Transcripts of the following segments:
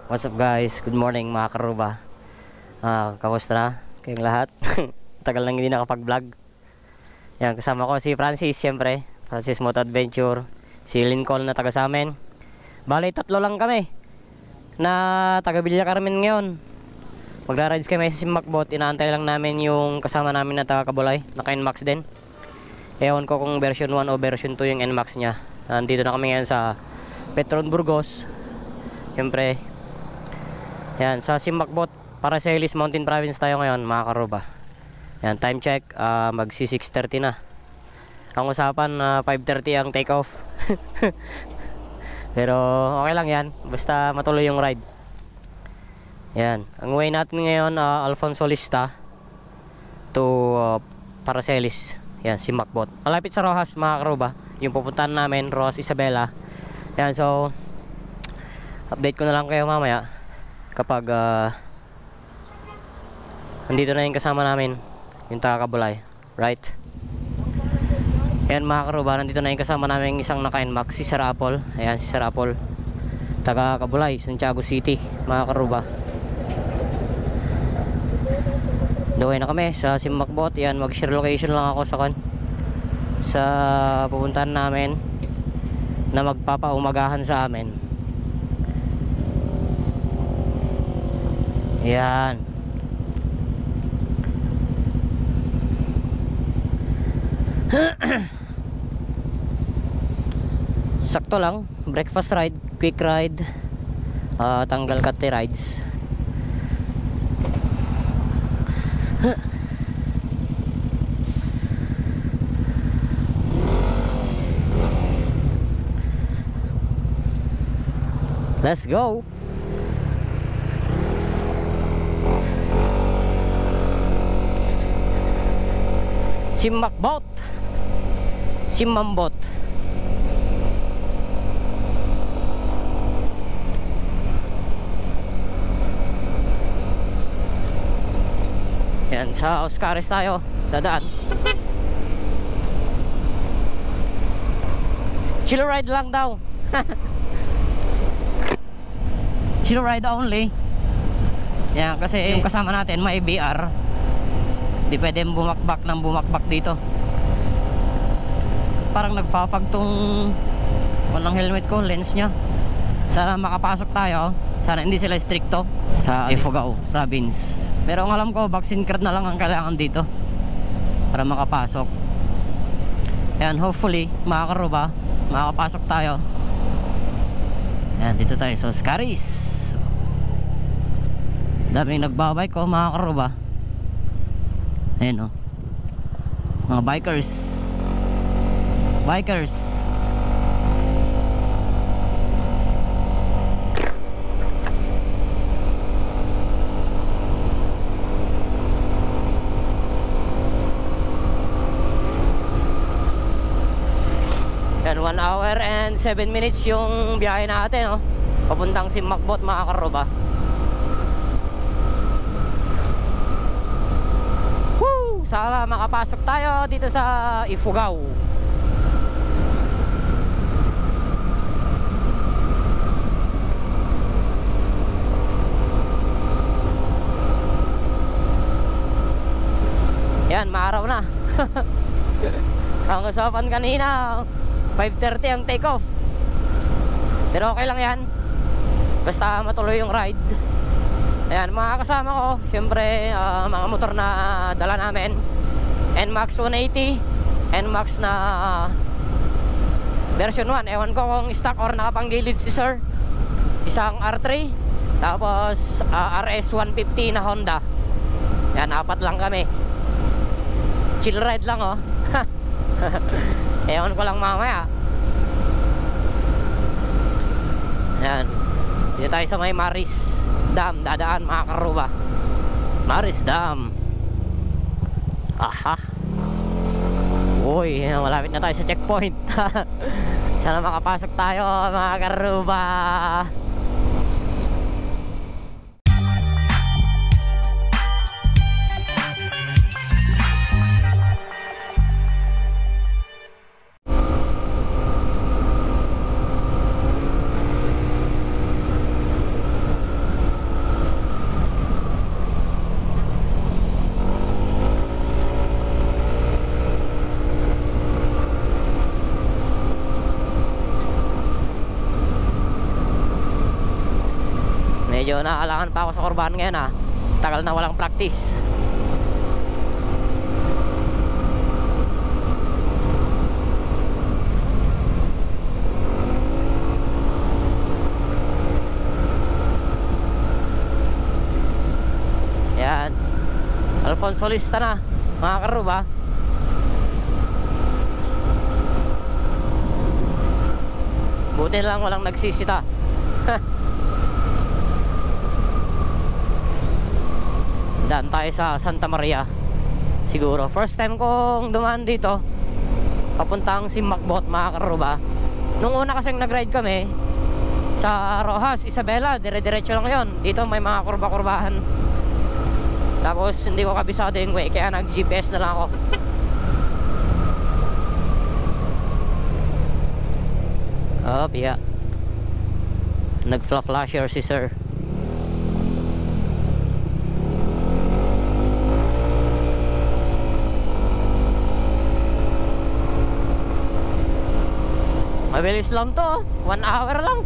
What's up guys? Good morning mga karuba. Kamusta na kayong lahat? Tagal nang hindi nakapag-vlog. Yan, kasama ko si Francis, siyempre. Francis Moto Adventure. Si Lincoln na taga sa amin. Bali, 3 lang kami na taga Villa Carmen ngayon. Magra-rides kami sa Simakbot. Inaantay lang namin yung kasama namin na taga Kabulay. Naka NMAX din. Ewan ko kung version 1 o version 2 yung NMAX nya. Nandito na kami ngayon sa Petron Burgos. Siyempre, yan, sa Simakbot, Paracelis Mountain Province tayo ngayon mga karuba. Yan, time check, magsi 6:30 na. Ang usapan, 5:30 ang take off. Pero okay lang yan, basta matuloy yung ride. Yan, ang way natin ngayon, Alfonso Lista to Paracelis. Yan, Simakbot. Malapit sa Rojas mga karuba, yung pupuntahan namin, Rojas Isabela. Yan, so update ko na lang kayo mamaya kapag nandito na yung kasama namin, yung taga Kabulay, right? Ayan mga karuba, nandito na yung kasama namin isang naka NMAX, si Sir Apple. Ayan, si Sir Apple, taga Kabulay, Santiago City mga karuba. Daway na kami sa Simakbot. Ayan, mag-share location lang ako sa pupuntahan namin na magpapaumagahan sa amin. Yan. Sakto lang, breakfast ride, quick ride, tanggal kate rides. Let's go. Simakbot, Simambot. Yan, sa Oscares tayo dadaan. Chill ride lang daw. Chill ride only. Yan, kasi yung kasama natin may VR. Di pwede bumakbak ng bumakbak dito. Parang nagfafag tong walang helmet ko, lens nya. Sana makapasok tayo. Sana hindi sila stricto sa Ifugao province. Pero ang alam ko, vaccine card na lang ang kailangan dito para makapasok. Ayan, hopefully mga karuba, makapasok tayo. Ayan, dito tayo sa Oscaris. Daming nagbabike ko mga karuba. Ayan o, mga bikers. Yan, 1 hour and 7 minutes yung biyahe natin, papuntang Simakbot mga karuba. Sana makapasok tayo dito sa Ifugao. Yan, maaraw na. Ang usapan kanina 5:30 ang take off. Pero okay lang yan, basta matuloy yung ride. Ayan, mga kasama ko, syempre mga motor na dala namin, NMAX 180, NMAX na version 1. Ewan ko kung stock or nakapanggilid si sir. Isang R3, tapos RS 150 na Honda. Yan, 4 lang kami. Chill ride lang ewan ko lang mamaya. Yan, dito tayo sa may Maris Dam, dadaan mga karuba. Maris Dam. Aha. Uy, malapit na tayo sa checkpoint. Sana makapasok tayo mga karuba. Medyo naalangan pa ako sa kurbahan ngayon ah. Tagal na walang practice. Yan, Alfonso Lista na mga karuba. Buti lang walang nagsisita. Daan tayo sa Santa Maria. Siguro first time kong dumaan dito papuntang Simbakbot mga karuba. Nung una kasing nag-ride kami sa Rojas, Isabela, dire-diretso lang yon. Dito may mga kurba-kurbahan. Tapos hindi ko kabisado yung way, kaya nag-GPS na lang ako. Oh, yeah. Nag-flasher si sir. Mabilis lang to, 1 hour lang.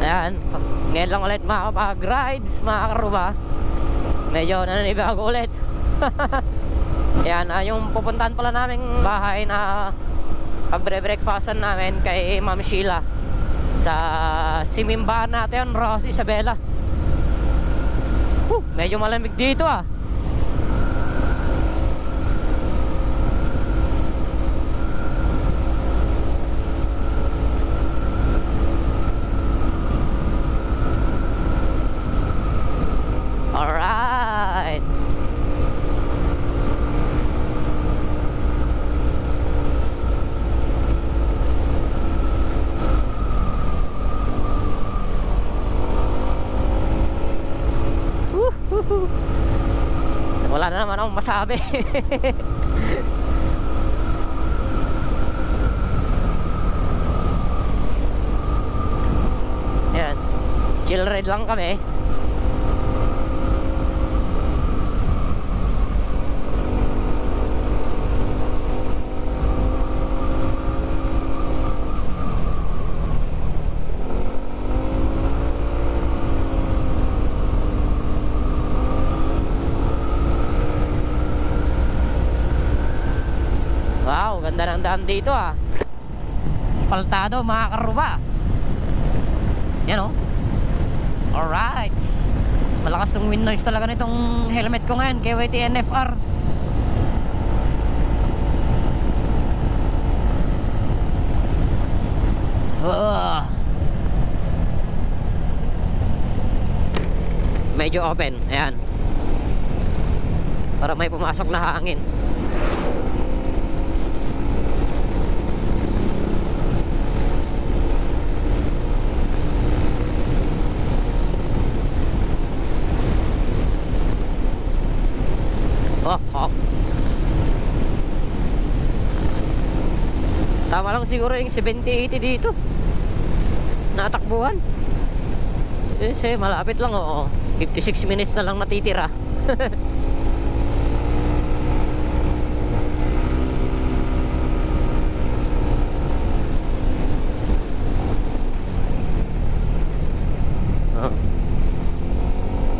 Ayan, ngayon lang ulit makapag-rides mga karuba. Medyo nananibago ulit. Ayan, yung pupuntahan pala naming bahay na pagbre-breakfastan namin kay Ma'am Sheila sa simimbahan natin, Ross Isabela. Medyo malamig dito ah. Alright. Wala na naman akong masabi. Ayan, chill ride lang kami. Wow, ganda ng daan dito ah. Espaltado mga karuba. Yan oh. Alright. Malakas yung wind noise talaga nitong helmet ko ngayon, KYT NFR. Medyo open, ayan, para may pumasok na hangin. Tama lang siguro yung 70-80 dito natakbuhan. Kasi malapit lang oo. 56 minutes na lang natitira.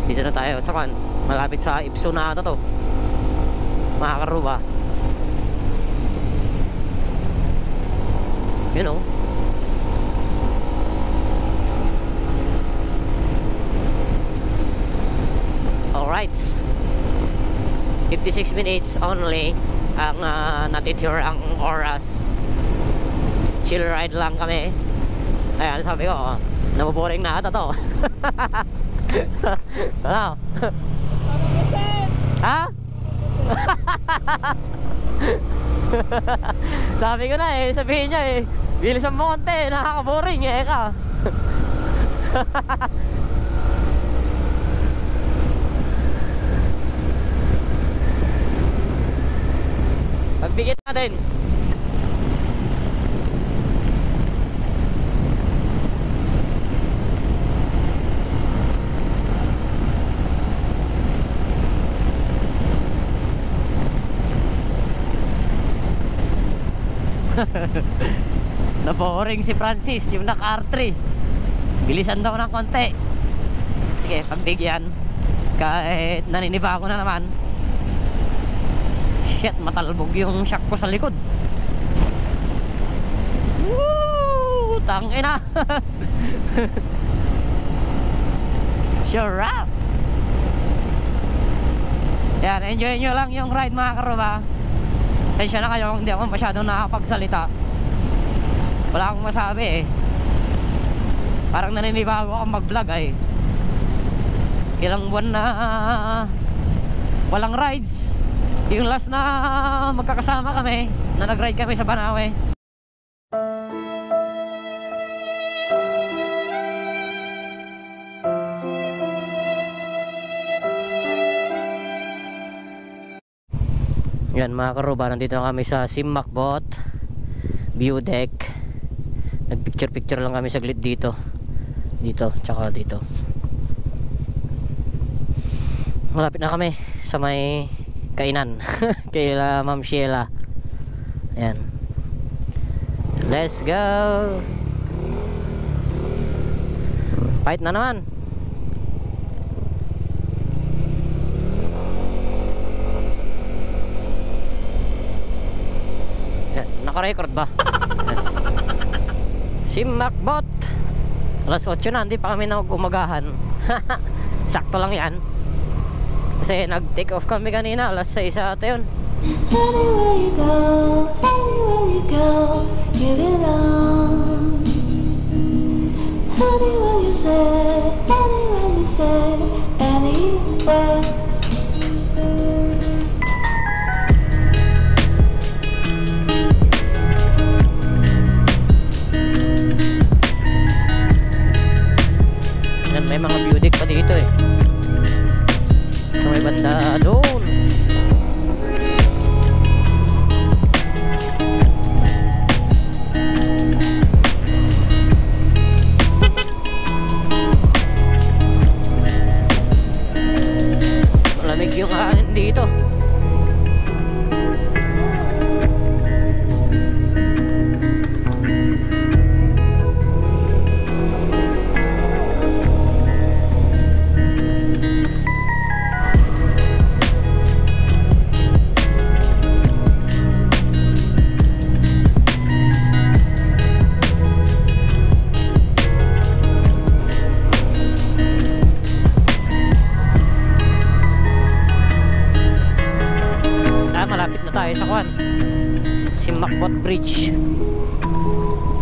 Dito na tayo sa kan. Malapit sa Ipso na ata to mga karuba. You know, alright, 56 minutes only ang natitira ang oras. Chill ride lang kami. Ayan, sabi ko naboboring na ata to. Ano? Ha? Sabi ko na eh, sabihin niya eh, bilisan mo konti, nakaka-boring eh ka. Pagbigit natin. Naboring si Francis, yung naka R3. Bilisan daw ng konti. Sige, pagbigyan. Kahit naniniba ko na naman. Shit, matalbog yung shock ko sa likod. Woo! Tangina. Sure up. Yan, enjoy nyo lang yung ride mga karuba. Tensya na kayo kung hindi ako masyadong nakapagsalita. Wala akong masabi eh. Parang naninibago akong mag-vlog ay. Ilang buwan na walang rides. Yung last na magkakasama kami, na nag-ride kami sa Banawe. Yan mga karuba, nandito na kami sa Simakbot view deck. Nagpicture lang kami saglit dito. Dito, tsaka dito. Malapit na kami sa may kainan. Kaila Ma'am Sheila. Ayan. Let's go. Fight na naman. Naka-record ba? Simakbot. Alas 8 na, hindi pa kami nag-umagahan. Sakto lang yan. Kasi nag-take off kami kanina, alas 6 ata yun. Anywhere you go, give it on. Anywhere you say, anywhere. Yan, may mga view deck pa dito eh. Sa may banda doon. Malamig yung hangin dito. Malapit na tayo sa Kwan Simakbot Bridge.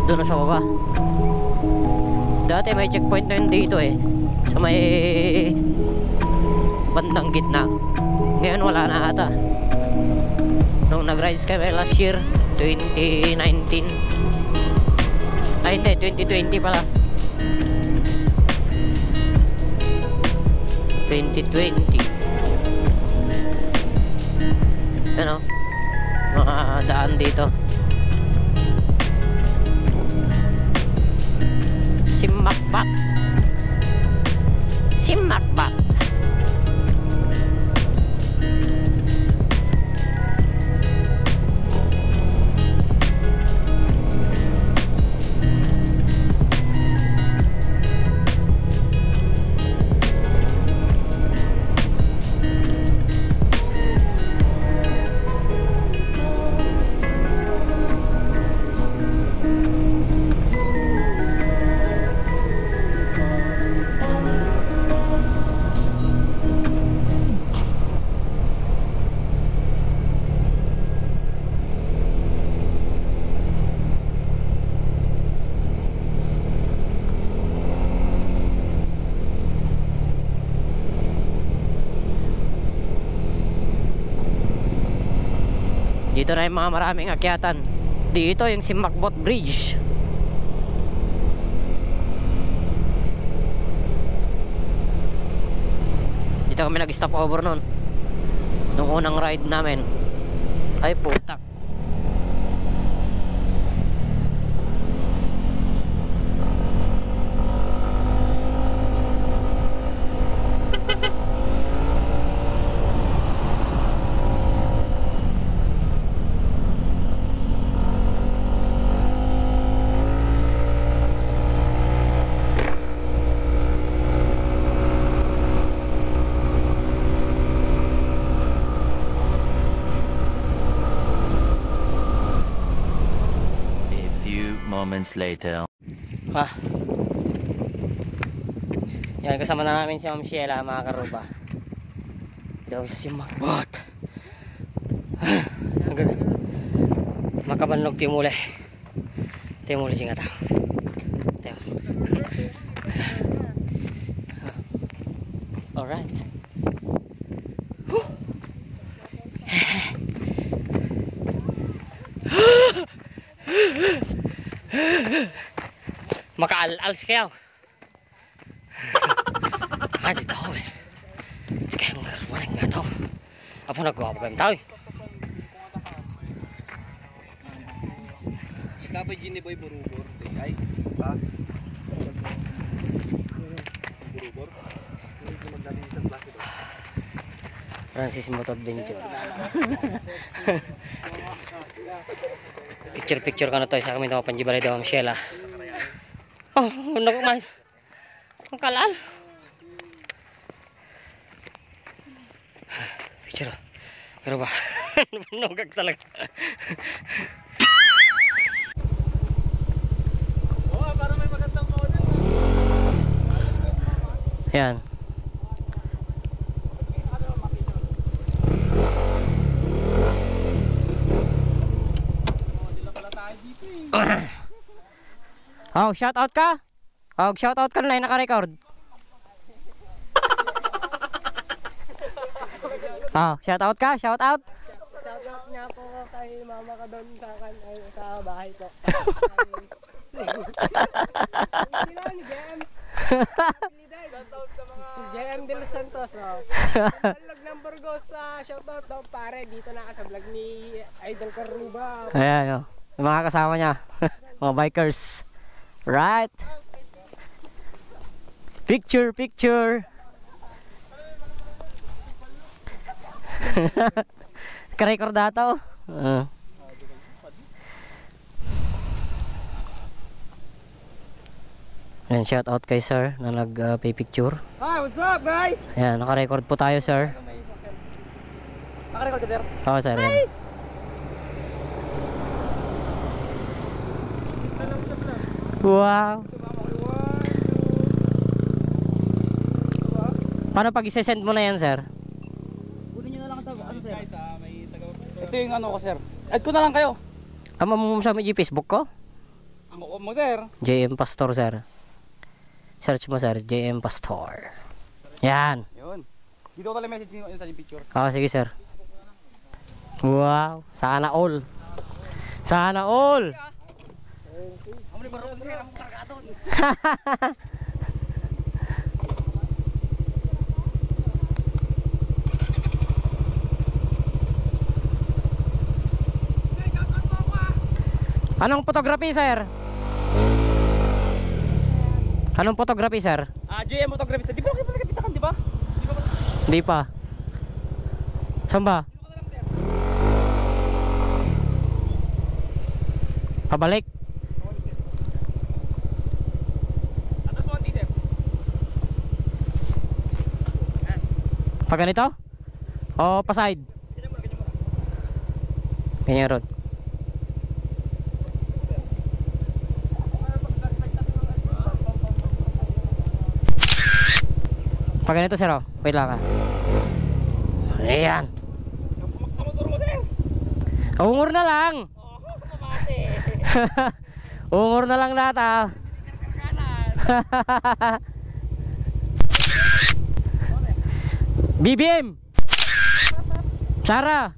Doon na sa baba. Dati may checkpoint na yun dito eh, sa may bandang gitna. Ngayon wala na ata. Nung nag-rides kami last year 2019. Ay hindi, 2020 pala. 2020. Ano? Mga daan dito. Simakbat. Simakbat. Dito na yung mga maraming akyatan. Dito yung Simakbot Bridge. Dito kami nag-stop over nun nung unang ride namin. Ay putak. moments later. Ah. Yan, kasama na namin si Ma'am Sheila, mga karuba. Ito sa Simagbot. Ang ganda. Makabanlog timule. Timule sing ata. Teo. Alright. Makaal-als kayo. Dito ako eh. Sige, maling nga ito. Apo nagawa po kayong tao eh. Dapat gini boy burubur. Ay, ha? Burubur. Hindi magdadali sa klase doon. Francis Moto Adventure. Picture ka na to sa kami ito panjibalay daw ang Sheila. Oh, naku man. Ang kalal. Picture. Pero ba? Nugag talaga. Oh, para may magandang model. Yan. Oh, shout out ka? Oh, shout out ka na naka-record. Oh, shout out ka? Shout out. Shout out niya po kay mama ka doon sa bahay po. Sila ni JM. Shout out sa mga JM de los Santos. Vlog ng Burgos sa shout out daw pare dito na sa vlog ni Idol Karuba. Ayan, oh. Yung mga kasama niya. Mga bikers. Right. Picture. Ka-record data oh. Ayan, shout out kay sir na nag-pay picture. Hi, what's up guys? Ayan, naka-record po tayo sir. Naka-record ka sir? Oo sir, yan. Wow. Paano pag i-send mo na yan sir? Kunin niyo na lang ito. Ano sir? Ito yung ano ko sir. Add ko na lang kayo. Ama mo sa Facebook ko? Ang mo sir. JM Pastor sir. Search mo sir, JM Pastor. Yan. Yun. Dito ko pala message niyo sa picture. Oh, sige sir. Wow, sana all. Sana all. Amo ni baro sir, amo kargadon. Anong photography sir? Anong photography sir? JM photography. Di ba kayo pala kapitakan, di ba? Hindi pa. Saan ba? Pabalik. Atas mo ang tisep. Pag ganito? O pa-side? Ganyan road. Pag ganito sir, oh. Wait lang ka. Ayan. Amotor mo sir. Ungor na lang. Oh, mamate. Ungor na lang nata. BBM. Sarah.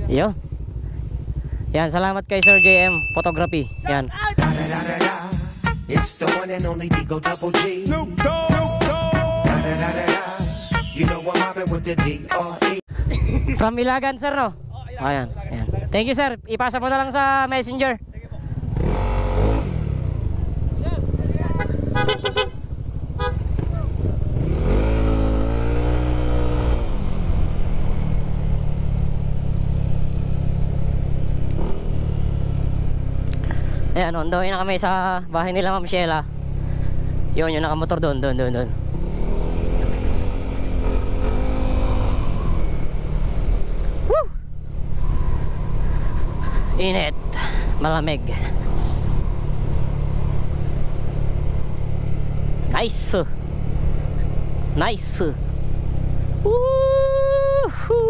Yo. Yan, salamat kay Sir JM Photography. Yan. It's the one and only Digo Double G. Snoop Dogg. You know I'm mobbing with the D.R.E. From Ilagan, sir, no? Ayan, ayan. Thank you, sir. Ipasa mo na lang sa messenger. Ayan, on the way na kami sa bahay nila Ma'am Sheila. Yun, yung nakamotor doon. Woo! Init. Malamig. Nice. Nice. Woohoo.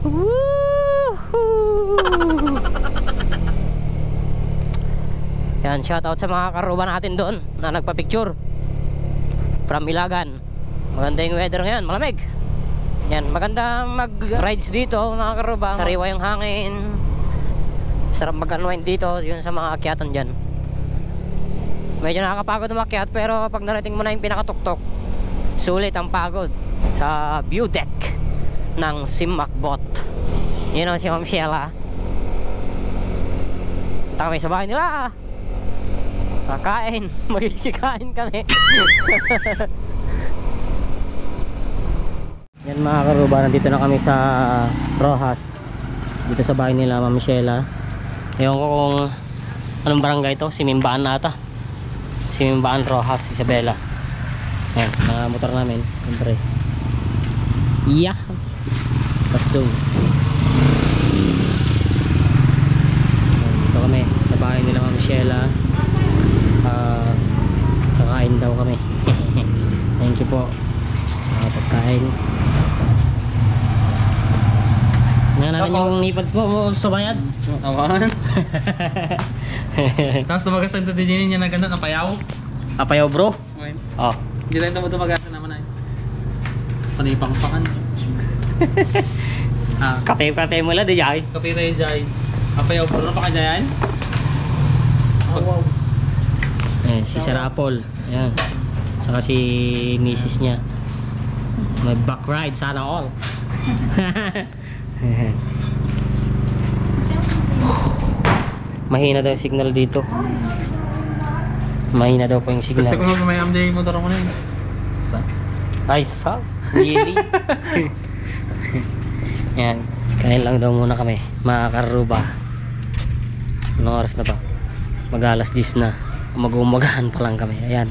Woohoo. Yan, shoutout sa mga karuba natin doon na nagpa-picture from Ilagan. Maganda yung weather ngayon, malamig. Yan, maganda mag-rides dito mga karuba. Sariwa yung hangin. Sarap mag-unwind dito, yun sa mga akyatan dyan. Medyo nakakapagod umakyat, pero pag narating mo na yung pinakatuktok, sulit ang pagod sa view deck ng Simakbot. Yun ang si Ma'am Sheila. Punta kami sa bahay nila. Kakain, magkikain kami. Yan mga karuba, nandito na kami sa Rojas, dito sa bahay nila Ma'am Sheila. Ewan ko kung anong barangay ito, Simimbaan na ata. Simimbaan, Rojas, Isabela. Yan, mga motor namin, siyempre. Yeah. Tapos doon. Dito kami sa bahay nila Ma'am Sheila. Kakain daw kami. Thank you po sa pagkain. Nga natin yung ipads mo sa bayad. Awan. Tapos tumagasan ito din niya na ganda, napayaw. Apayaw bro? Okay. Oh. Hindi tayo ito tumagasan naman ay. Panipang-pakan. Kape mo lang di jay. Kape tayo dyan. Apayaw po, ano pa ka dyan? Wow. Si Sir Apple. Ayan. Saka si misis niya. May back ride sana all. Mahina daw yung signal dito. Mahina daw po yung Gusto ko signal. may amday motor ko na yun. Basta? Ay sus, really? Yan, kain lang daw muna kami mga karuba. Anong oras na ba? Mag-alas 10 na. Mag-umagahan pa lang kami. Ayan,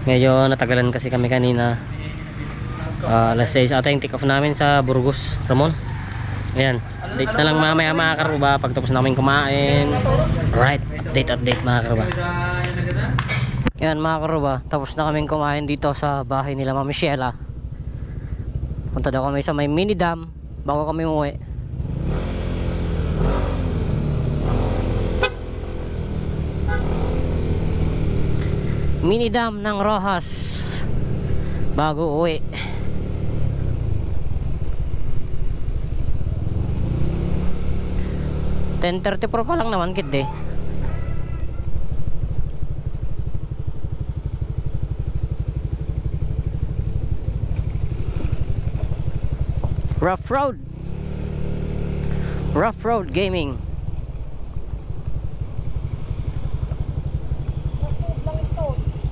medyo natagalan kasi kami kanina. Alas 6 ata yung take off namin sa Burgos, Ramon. Ayan, date na lang mamaya mga karuba pagtapos namin kumain. Right, update mga karuba. Yan mga karuba, tapos na kaming kumain dito sa bahay nila Ma'am Sheila. Punta daw kami sa may mini dam bago kami umuwi. Mini dam ng Rojas bago uwi. $10:34 pa lang naman kid eh. Rough Road Gaming.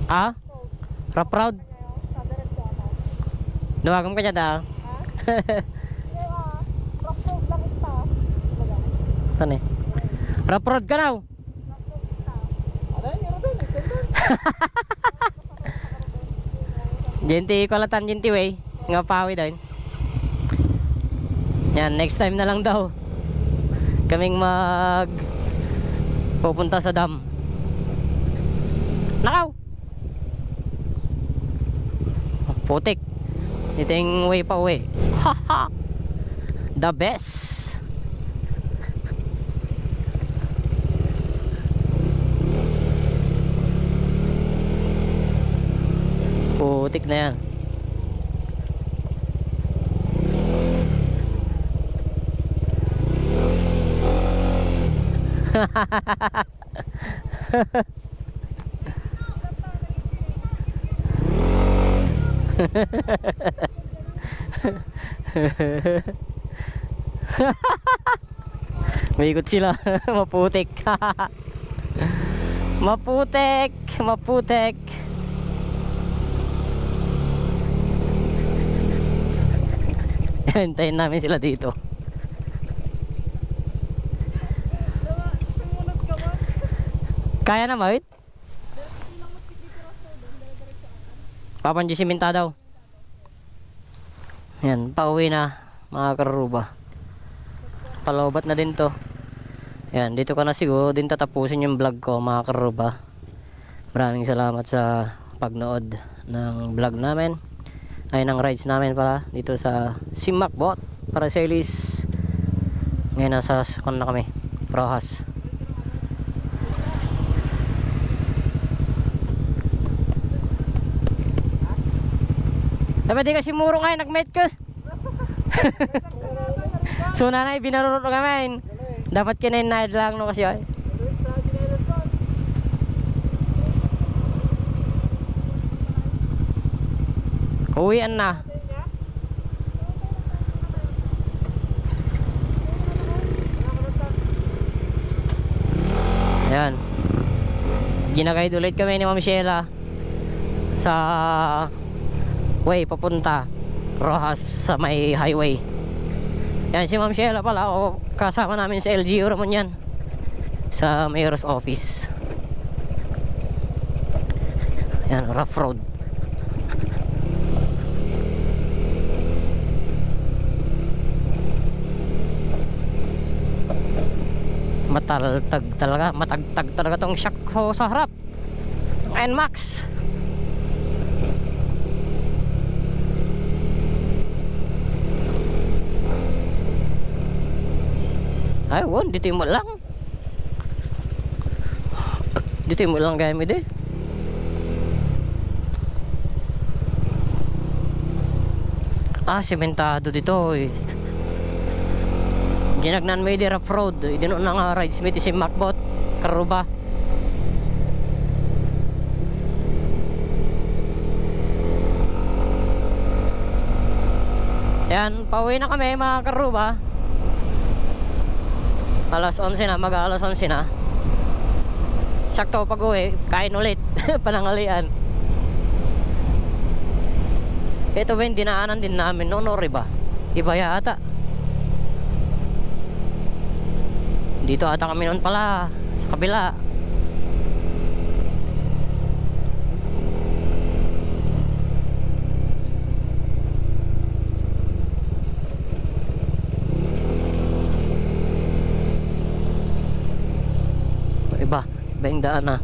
Ah? Rough Road? Dawagam ka dyan daw. Tani. Rough Road ka daw. Jinti ko latan jinti way. Nga pawi daw. Yan, next time na lang daw kaming pupunta sa dam. Nakaw! Putik. Ito yung way pa uwi. Haha! The best! Putik na yan. Maikot sila. Maputik. Maputik. Hintayin namin sila dito. Kaya na mawit? Papanji siminta daw. Yan, pauwi na mga karuba. palobat na din to. Yan, dito ka na siguro din tatapusin yung vlog ko mga karuba. Maraming salamat sa pagnood ng vlog namin, ay ng rides namin pala dito sa Simakbot para sa Elis. Ngayon nasa kon na kami, Rojas. Dapat di kasi muro ngayon nag-mate ko. So nanay binaruro kami. Dapat kinainayad lang no kasi ay. Uwian na. Ayan. Ginagayad ulit kami ni Ma'am Sheila sa way papunta Rojas sa may highway. Yan si Ma'am Sheila pala, o kasama namin sa LGU Ramon yan, sa mayor's office. Yan, rough road. Matagtag talaga tong shock ko sa harap. NMAX. Ay, won, dito mo lang. Dito mo lang gamit eh. Sementado dito eh. Ginagnan may di rough road. Idino na nga rides may si Macbot, Karuba. Yan, pauwi na kami mga Karuba. Alas 11 na, mag-alas 11 na. Sakto pag uwi, kain ulit. Panangalian. Ito ba yung dinaanan din namin noon o iba? Iba yata. Dito ata kami noon pala, sa kabila. Iba yung daan na.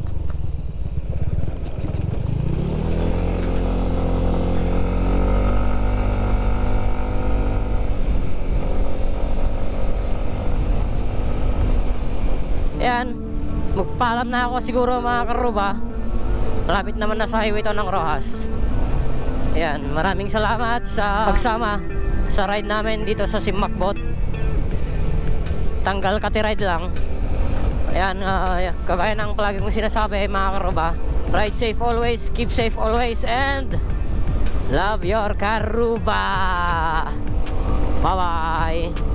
Ayan, magpaalam na ako siguro mga Karuba. Malapit naman na sa highway to ng Rojas. Ayan, maraming salamat sa pagsama sa ride namin dito sa Simakbot. Tanggal kati ride lang. Ayan, kagaya ng palagi kong sinasabi mga Karuba, ride safe always, keep safe always, and love your Karuba. Bye bye.